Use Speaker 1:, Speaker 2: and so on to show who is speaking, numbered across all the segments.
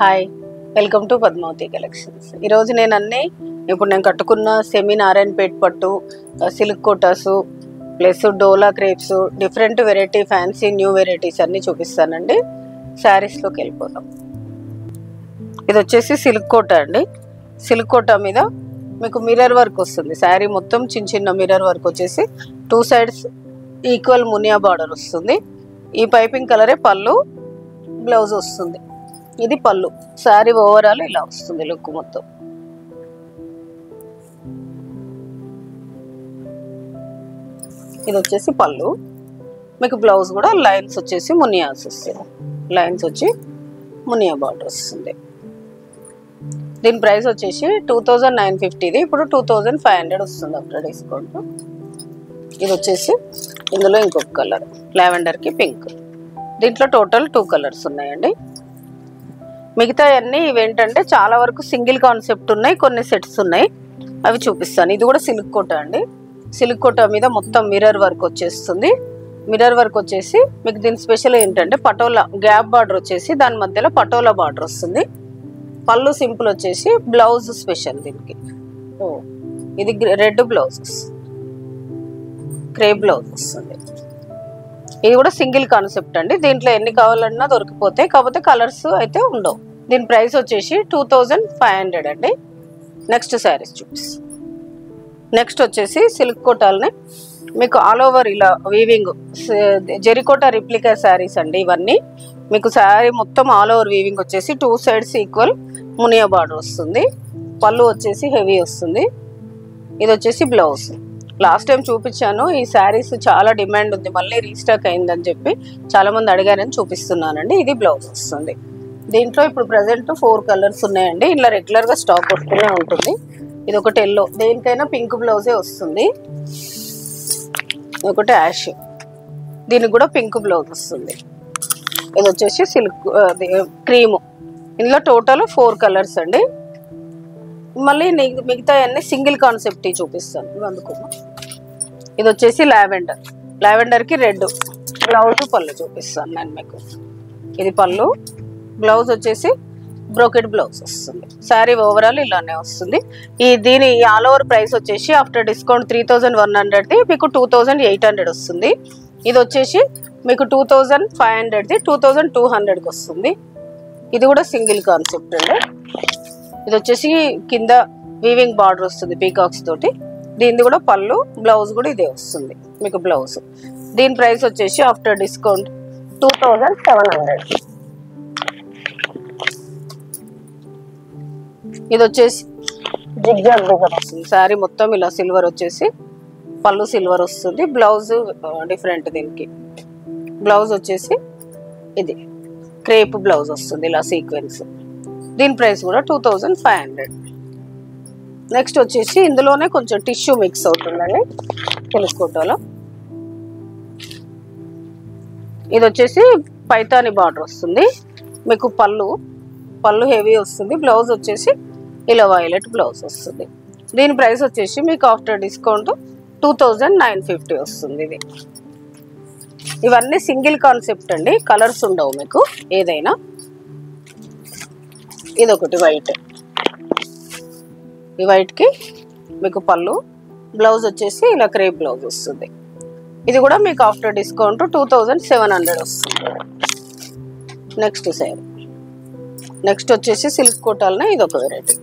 Speaker 1: Hi, welcome to Padmavathi collections. ఈరోజు నేను కట్టుకున్న సెమీ నారాయణపేట్ పట్టు, సిల్క్ కోటాసు plus Dola crepes, different variety fancy new varieties అన్నీ చూపిస్తానండి. శారీస్లోకి వెళ్ళిపోతాం. ఇది వచ్చేసి సిల్క్ కోటా అండి. సిల్క్ కోటా మీద మీకు మిర్రర్ వర్క్ వస్తుంది. శారీ మొత్తం చిన్న చిన్న మిర్రర్ వర్క్ వచ్చేసి 2 sides ఈక్వల్ మునియా బార్డర్ వస్తుంది. ఈ పైపింగ్ కలరే పళ్ళు, బ్లౌజ్ వస్తుంది. ఇది పళ్ళు. శారీ ఓవరాల్ ఇలా వస్తుంది లుక్ మొత్తం. ఇది వచ్చేసి పళ్ళు. మీకు బ్లౌజ్ కూడా లైన్స్ వచ్చేసి మునియాస్ వస్తుంది. లైన్స్ వచ్చి మునియా బార్డర్ వస్తుంది. దీని ప్రైస్ వచ్చేసి 2950. ఇప్పుడు 2500 వస్తుంది ఆఫ్టర్ డిస్కౌంట్. ఇది వచ్చేసి ఇందులో ఇంకొక కలర్ లావెండర్కి పింక్. దీంట్లో టోటల్ 2 కలర్స్ ఉన్నాయండి. మిగతా అన్నీ ఇవేంటంటే చాలా వరకు సింగిల్ కాన్సెప్ట్ ఉన్నాయి, కొన్ని సెట్స్ ఉన్నాయి, అవి చూపిస్తాను. ఇది కూడా సిల్క్ కోటా అండి. సిల్క్ కోటా మీద మొత్తం మిర్రర్ వర్క్ వచ్చేస్తుంది. మిర్రర్ వర్క్ వచ్చేసి మీకు దీని స్పెషల్ ఏంటంటే పటోలా గ్యాప్ బార్డర్ వచ్చేసి దాని మధ్యలో పటోలా బార్డర్ వస్తుంది. పళ్ళు సింపుల్ వచ్చేసి, బ్లౌజ్ స్పెషల్ దీనికి. ఇది రెడ్ బ్లౌజ్, క్రేప్ బ్లౌజ్ వస్తుంది. ఇది కూడా సింగిల్ కాన్సెప్ట్ అండి. దీంట్లో ఎన్ని కావాలన్నా దొరికిపోతాయి, కాకపోతే కలర్స్ అయితే ఉండవు. దీని ప్రైస్ వచ్చేసి 2500 అండి. నెక్స్ట్ శారీస్ చూపిస్తాను. నెక్స్ట్ వచ్చేసి సిల్క్ కోటాలని మీకు ఆల్ ఓవర్ ఇలా వీవింగ్ జెరికోటా రిప్లికా శారీస్ అండి. ఇవన్నీ మీకు శారీ మొత్తం ఆల్ ఓవర్ వీవింగ్ వచ్చేసి 2 sides ఈక్వల్ మునియా బార్డర్ వస్తుంది. పళ్ళు వచ్చేసి హెవీ వస్తుంది. ఇది వచ్చేసి బ్లౌజ్. లాస్ట్ టైం చూపించాను. ఈ శారీస్ చాలా డిమాండ్ ఉంది, మళ్ళీ రీస్టాక్ అయిందని చెప్పి చాలామంది అడిగారని చూపిస్తున్నానండి. ఇది బ్లౌజ్ వస్తుంది. దీంట్లో ఇప్పుడు ప్రజెంట్ 4 కలర్స్ ఉన్నాయండి. ఇలా రెగ్యులర్గా స్టాక్ వస్తూనే ఉంటుంది. ఇది ఒకటి ఎల్లో, దేనికైనా పింక్ బ్లౌజే వస్తుంది. ఒకటి యాష్, దీనికి కూడా పింక్ బ్లౌజ్ వస్తుంది. ఇది వచ్చేసి సిల్క్ క్రీము. ఇందులో టోటల్ 4 కలర్స్ అండి. మళ్ళీ మిగతా అన్ని సింగిల్ కాన్సెప్ట్ చూపిస్తాను అందుకు. ఇది వచ్చేసి లావెండర్, లావెండర్కి రెడ్ బ్లౌజ్, పళ్ళు చూపిస్తాను నేను మీకు. ఇది పళ్ళు, బ్లౌజ్ వచ్చేసి బ్రోకెట్ బ్లౌజ్ వస్తుంది. శారీ ఓవరాల్ ఇలానే వస్తుంది. దీని ఆల్ ఓవర్ ప్రైస్ వచ్చేసి ఆఫ్టర్ డిస్కౌంట్ 3100ది మీకు 2800 వస్తుంది. ఇది వచ్చేసి మీకు 2500ది 2200కి వస్తుంది. ఇది కూడా సింగిల్ కాన్సెప్ట్ అండి. ఇది వచ్చేసి కింద వీవింగ్ బార్డర్ వస్తుంది పీకాక్స్ తోటి. దీనిది కూడా పళ్ళు, బ్లౌజ్ కూడా ఇదే వస్తుంది మీకు బ్లౌజ్. దీని ప్రైస్ వచ్చేసి ఆఫ్టర్ డిస్కౌంట్ 2700. ఇది వచ్చేసి జిగ్జాగ్ డిజైన్ వస్తుంది. శారీ మొత్తం ఇలా సిల్వర్ వచ్చేసి, పళ్ళు సిల్వర్ వస్తుంది, బ్లౌజ్ డిఫరెంట్. దీనికి బ్లౌజ్ వచ్చేసి ఇది క్రేప్ బ్లౌజ్ వస్తుంది ఇలా సీక్వెన్స్. దీని ప్రైస్ కూడా 2500. నెక్స్ట్ వచ్చేసి ఇందులోనే కొంచెం టిష్యూ మిక్స్ అవుతుందండి సిల్క్ కోటాలో. ఇది వచ్చేసి పైతాని బార్డర్ వస్తుంది మీకు. పళ్ళు హెవీ వస్తుంది. బ్లౌజ్ వచ్చేసి ఇలా వైలెట్ బ్లౌజ్ వస్తుంది. దీని ప్రైస్ వచ్చేసి మీకు ఆఫ్టర్ డిస్కౌంట్ 2950 వస్తుంది. ఇది ఇవన్నీ సింగిల్ కాన్సెప్ట్ అండి, కలర్స్ ఉండవు మీకు ఏదైనా. ఇది ఒకటి వైట్, ఈ వైట్కి మీకు పళ్ళు, బ్లౌజ్ వచ్చేసి ఇలా క్రేప్ బ్లౌజ్ వస్తుంది. ఇది కూడా మీకు ఆఫ్టర్ డిస్కౌంట్ 2700 వస్తుంది. నెక్స్ట్ శారీ. నెక్స్ట్ వచ్చేసి సిల్క్ కోటాలనే ఇది ఒక వెరైటీ.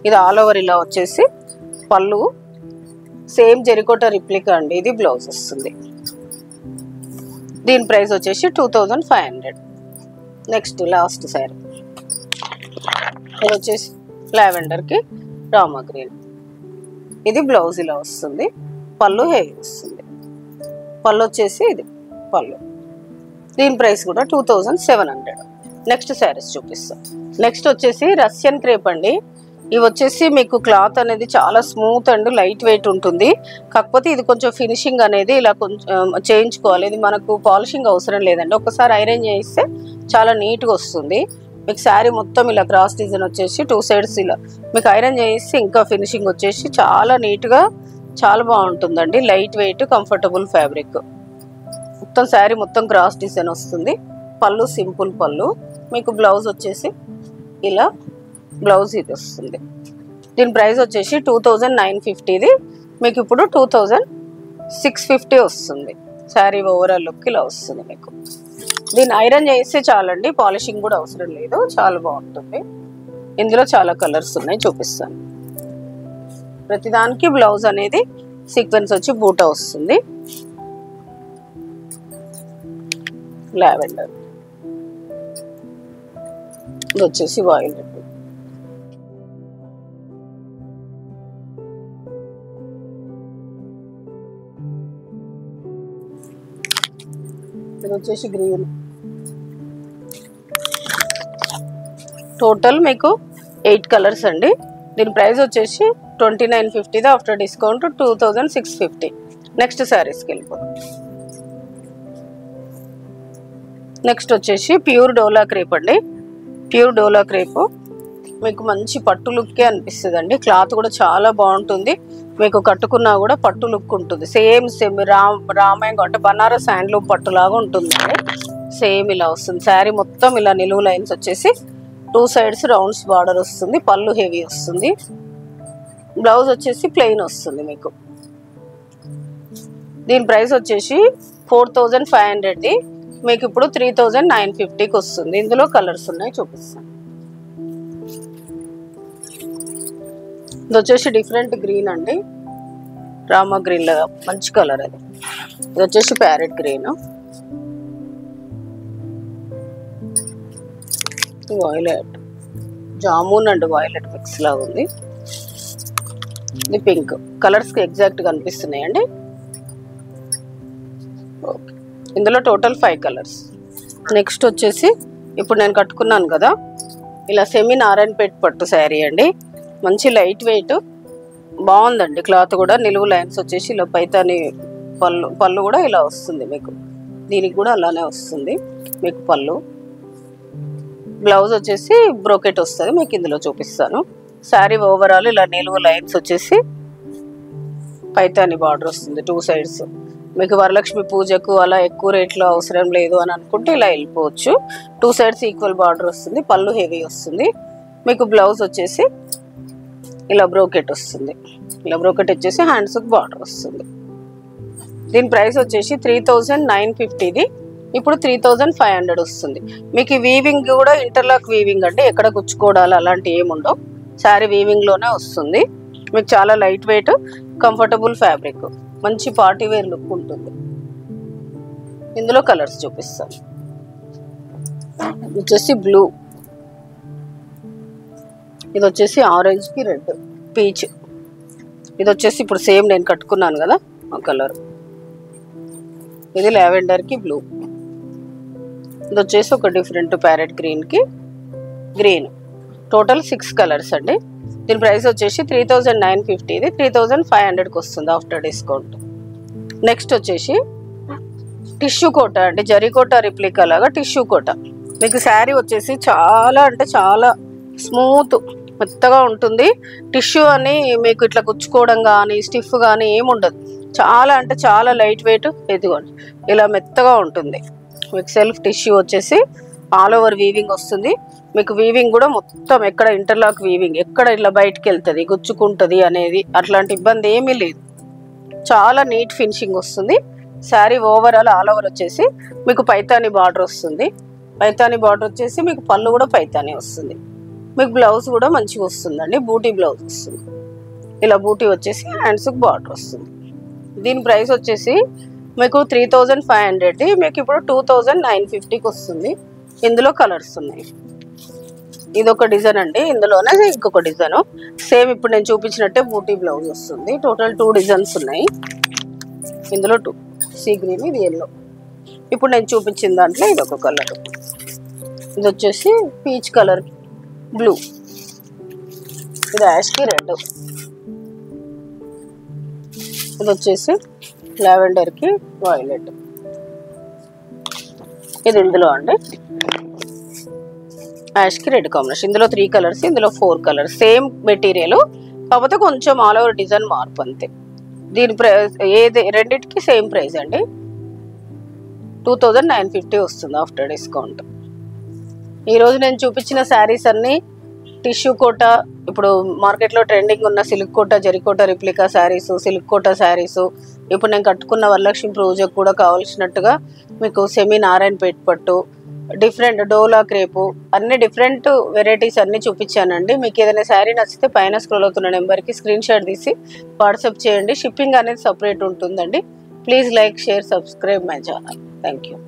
Speaker 1: ఇది ఆల్ ఓవర్ ఇలా వచ్చేసి పళ్ళు, సేమ్ జెరికోటా రిప్లికా అండి. ఇది బ్లౌజ్ వస్తుంది. దీని ప్రైస్ వచ్చేసి 2500. Next last sari. ఇది వచ్చేసి లావెండర్కి రామా గ్రీన్. ఇది బ్లౌజ్ ఇలా వస్తుంది, పళ్ళు హెవీ వస్తుంది. పళ్ళు వచ్చేసి ఇది పళ్ళు. దీని ప్రైస్ కూడా 2700. నెక్స్ట్ శారీస్ చూపిస్తాం. నెక్స్ట్ వచ్చేసి రష్యన్ క్రేప్ అండి. ఇవి వచ్చేసి మీకు క్లాత్ అనేది చాలా స్మూత్ అండ్ లైట్ వెయిట్ ఉంటుంది. కాకపోతే ఇది కొంచెం ఫినిషింగ్ అనేది ఇలా కొంచెం చేయించుకోవాలి. ఇది మనకు పాలిషింగ్ అవసరం లేదండి, ఒకసారి ఐరన్ చేయిస్తే చాలా నీట్గా వస్తుంది. మీకు శారీ మొత్తం ఇలా క్రాస్ డిజైన్ వచ్చేసి 2 sides ఇలా మీకు ఐరన్ చేసి ఇంకా ఫినిషింగ్ వచ్చేసి చాలా నీట్గా చాలా బాగుంటుందండి. Light weight, comfortable fabric. మొత్తం శారీ మొత్తం క్రాస్ డిజైన్ వస్తుంది. పళ్ళు సింపుల్ పళ్ళు, మీకు బ్లౌజ్ వచ్చేసి ఇలా బ్లౌజ్ ఇది వస్తుంది. దీని ప్రైస్ వచ్చేసి 2950, మీకు ఇప్పుడు 2650 వస్తుంది. శారీ ఓవరాల్ లుక్ ఇలా వస్తుంది మీకు. దీన్ని ఐరన్ చేస్తే చాలండి, పాలిషింగ్ కూడా అవసరం లేదు, చాలా బాగుంటుంది. ఇందులో చాలా కలర్స్ ఉన్నాయి, చూపిస్తాను. ప్రతిదానికి బ్లౌజ్ అనేది సీక్వెన్స్ వచ్చి బూటా వస్తుంది. లావెండర్, ఇది వచ్చేసి వైలెట్. ఇది వచ్చేసి గ్రీన్. టోటల్ మీకు 8 కలర్స్ అండి. దీని ప్రైస్ వచ్చేసి 2950, ఆఫ్టర్ డిస్కౌంట్ 2650. నెక్స్ట్ శారీస్కి వెళ్ళిపోతాం. నెక్స్ట్ వచ్చేసి ప్యూర్ డోలా క్రేప్ అండి. ప్యూర్ డోలా క్రేప్ మీకు మంచి పట్టు లుక్కే అనిపిస్తుంది అండి. క్లాత్ కూడా చాలా బాగుంటుంది, మీకు కట్టుకున్నా కూడా పట్టు లుక్ ఉంటుంది. సేమ్ రామాయంగం అంటే బనారస్ హ్యాండ్లూమ్ పట్టులాగా ఉంటుంది. సేమ్ ఇలా వస్తుంది. శారీ మొత్తం ఇలా నిలువు లైన్స్ వచ్చేసి 2 సైడ్స్ రౌండ్స్ బార్డర్ వస్తుంది. పళ్ళు హెవీ వస్తుంది. బ్లౌజ్ వచ్చేసి ప్లెయిన్ వస్తుంది మీకు. దీని ప్రైస్ వచ్చేసి 4500, మీకు ఇప్పుడు 3950కి వస్తుంది. ఇందులో కలర్స్ ఉన్నాయి, చూపిస్తాను. ఇది వచ్చేసి డిఫరెంట్ గ్రీన్ అండి, రామా గ్రీన్ లాగా మంచి కలర్ అది. ఇది వచ్చేసి parrot green. Violet, jamun and violet mix లాగా ఉంది. ఇది పింక్. కలర్స్ ఎగ్జాక్ట్ గా కనిపిస్తున్నాయండి. ఓకే, ఇందులో టోటల్ 5 కలర్స్. నెక్స్ట్ వచ్చేసి ఇప్పుడు నేను కట్టుకున్నాను కదా, ఇలా సెమీ నారాయణపేట పట్టు శారీ అండి. మంచి లైట్ వెయిట్, బాగుందండి. క్లాత్ కూడా నిలువు లైన్స్ వచ్చేసి ఇలా పైతాని పళ్ళు కూడా ఇలా వస్తుంది మీకు. దీనికి కూడా అలానే వస్తుంది మీకు పళ్ళు. బ్లౌజ్ వచ్చేసి బ్రోకెట్ వస్తుంది మీకు. ఇందులో చూపిస్తాను. శారీ ఓవరాల్ ఇలా నిలువు లైన్స్ వచ్చేసి పైతాని బార్డర్ వస్తుంది 2 సైడ్స్. మీకు వరలక్ష్మి పూజకు అలా ఎక్కువ రేట్లో అవసరం లేదు అని అనుకుంటే ఇలా వెళ్ళిపోవచ్చు. 2 సైడ్స్ ఈక్వల్ బార్డర్ వస్తుంది. పళ్ళు హెవీ వస్తుంది మీకు. బ్లౌజ్ వచ్చేసి ఇలా బ్రోకెట్ వస్తుంది. ఇలా బ్రోకెట్ వచ్చేసి హ్యాండ్స్కి బార్డర్ వస్తుంది. దీని ప్రైస్ వచ్చేసి 3950, ఇప్పుడు 3500 వస్తుంది. మీకు ఈ వీవింగ్ కూడా ఇంటర్లాక్ వీవింగ్ అంటే ఎక్కడ గుచ్చుకోవడాలు అలాంటి ఏముండవు. శారీ వీవింగ్లోనే వస్తుంది మీకు. చాలా లైట్ వెయిట్, కంఫర్టబుల్ ఫ్యాబ్రిక్, మంచి పార్టీ వేర్ లుక్ ఉంటుంది. ఇందులో కలర్స్ చూపిస్తాను. వచ్చేసి బ్లూ, ఇది వచ్చేసి ఆరెంజ్కి రెడ్, పీచ్. ఇది వచ్చేసి ఇప్పుడు సేమ్ నేను కట్టుకున్నాను కదా ఆ కలర్. ఇది లావెండర్కి బ్లూ. ఇది వచ్చేసి ఒక డిఫరెంట్ ప్యారెట్ గ్రీన్కి గ్రీన్. టోటల్ 6 కలర్స్ అండి. దీని ప్రైస్ వచ్చేసి 3950, ఇది 3500కి వస్తుంది ఆఫ్టర్ డిస్కౌంట్. నెక్స్ట్ వచ్చేసి టిష్యూ కోట అండి, జరీ కోట రిప్లికా లాగా టిష్యూ కోట. మీకు శారీ వచ్చేసి చాలా అంటే చాలా స్మూత్ మెత్తగా ఉంటుంది. టిష్యూ అని మీకు ఇట్లా గుచ్చుకోవడం కానీ స్టిఫ్ కానీ ఏముండదు. చాలా అంటే చాలా లైట్ వెయిట్. ఇదిగోండి ఇలా మెత్తగా ఉంటుంది మీకు. సెల్ఫ్ టిష్యూ వచ్చేసి ఆల్ ఓవర్ వీవింగ్ వస్తుంది మీకు. వీవింగ్ కూడా మొత్తం ఎక్కడ ఇంటర్లాక్ వీవింగ్, ఎక్కడ ఇట్లా బయటకు వెళ్తుంది గుచ్చుకుంటుంది అనేది అట్లాంటి ఇబ్బంది ఏమీ లేదు. చాలా నీట్ ఫినిషింగ్ వస్తుంది. శారీ ఓవరాల్ ఆల్ ఓవర్ వచ్చేసి మీకు పైతాని బార్డర్ వస్తుంది. పైతాని బార్డర్ వచ్చేసి మీకు పళ్ళు కూడా పైతాని వస్తుంది మీకు. బ్లౌజ్ కూడా మంచిగా వస్తుందండి, బూటీ బ్లౌజ్ వస్తుంది. ఇలా బూటీ వచ్చేసి హ్యాండ్స్కి బార్డర్ వస్తుంది. దీని ప్రైస్ వచ్చేసి మీకు 3500, మీకు ఇప్పుడు 2950కి వస్తుంది. ఇందులో కలర్స్ ఉన్నాయి. ఇది ఒక డిజైన్ అండి, ఇందులోనే ఇంకొక డిజైన్ సేమ్ ఇప్పుడు నేను చూపించినట్టే బూటీ బ్లౌజ్ వస్తుంది. టోటల్ 2 డిజైన్స్ ఉన్నాయి. ఇందులో 2, సీ గ్రీన్, ఇది ఎల్లో. ఇప్పుడు నేను చూపించిన దాంట్లో ఇది ఒక కలర్. ఇది వచ్చేసి పీచ్ కలర్ బ్లూ, ఇది యాష్కి రెడ్, ఇది వచ్చేసి లావెండర్కి వైలెట్. ఇది ఇందులో అండి యాష్కి రెడ్ కాంబినేషన్. ఇందులో 3 కలర్స్, ఇందులో 4 కలర్స్. సేమ్ మెటీరియల్, కాకపోతే కొంచెం ఆల్ ఓవర్ డిజైన్ మార్పు అంతే. దీని ప్రైస్ ఏది రెండింటికి సేమ్ ప్రైస్ అండి, 2950 వస్తుంది ఆఫ్టర్ డిస్కౌంట్. ఈరోజు నేను చూపించిన శారీస్ అన్నీ టిష్యూ కోట, ఇప్పుడు మార్కెట్లో ట్రెండింగ్ ఉన్న సిల్క్ కోట, జరీకోట రిప్లికా శారీసు, సిల్క్ కోట శారీసు, ఇప్పుడు నేను కట్టుకున్న వరలక్ష్మి పూజకు కూడా కావాల్సినట్టుగా మీకు సెమీ నారాయణపేట పట్టు, డిఫరెంట్ డోలా క్రేపు, అన్ని డిఫరెంట్ వెరైటీస్ అన్నీ చూపించానండి. మీకు ఏదైనా శారీ నచ్చితే పైన స్క్రోల్ అవుతున్న నెంబర్కి స్క్రీన్ షాట్ తీసి వాట్సాప్ చేయండి. షిప్పింగ్ అనేది సపరేట్ ఉంటుందండి. Please like, share, subscribe my channel. Thank you.